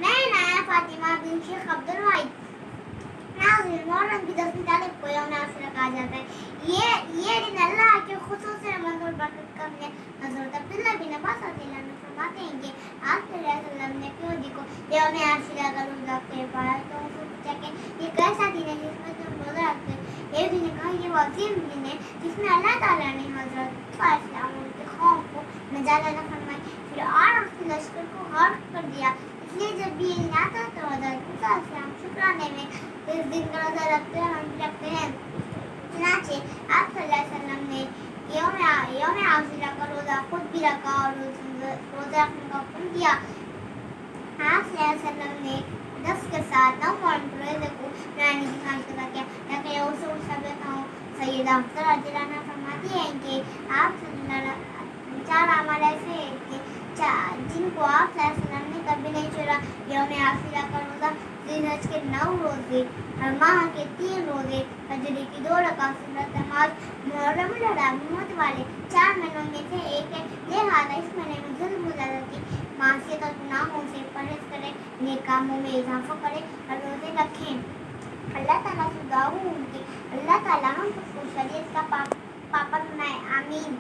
मैं नाया फातिमा बिन शेख अब्दुल वाहिद। नाज़रीन, मुहर्रम की 10वीं तारीख को यौम आशूरा कहा जाता है। ये दिन अल्लाह के खुसूसी रहमत और बरकत का दिन है। हज़रत अब्दुल्लाह बिन अब्बास रज़ियल्लाहु अन्हु फरमाते हैं कि आप सल्लल्लाहु अलैहि वसल्लम ने क्यों दी को यौम आशूरा का रोज़ा रखते पाया, तो उनसे पूछा कि ये कैसा दिन है जिसमें तुम रोज़ा रखते हो? एक दिन ने कहा, ये वो अज़ीम दिन है जिसमें अल्लाह ताला ने हज़रत मूसा अलैहिस्सलाम और उनके कौम को नजात अता फरमाई, फिर और उसके लश्कर को गर्क कर दिया। इसलिए जब भी ये दिन आता तो हज़रत मूसा अलैहिस्सलाम शुक्राने में इस दिन का रोज़ा रखते हैं, हम भी रखते हैं। चुनांचे आप सल्लल्लाहु अलैहि वसल्लम ने यौम आशूरा का रोज़ा खुद भी रखा और रोज़ा रखने का हुक्म दिया। आप सल्लल्लाहु अलैहि वसल्लम ने 10 के साथ 9 मुहर्रम के रोज़े को बनाने की खास अदा किया, ताकि उसे सबक हो। सैयदा हफ्सा रज़ियल्लाहु अन्हा फरमाती हैं कि आप चार अमल ऐसे हैं कि जिनको आप सल्लल्लाहु अलैहि वसल्लम ने कभी नहीं छोड़ा। यौम आशूरा का रोज़ा, ज़िलहज के 9 रोज़े, हर माह के 3 रोज़े, फजर की 2 रकात सुन्नत नमाज, मुहर्रम रहमत वाले 4 महीनों में से एक है। लिहाजा इस महीने में जुल्म हो ज़्यादती, मासियत और गुनाहों से परहेज़ करें, नेक कामों में इजाफा करें और रोज़े रखें। अल्लाह ताला से दुआ है कि अल्लाह ताला हम सबको शरीयत का पाबंद बनाए। आमीन।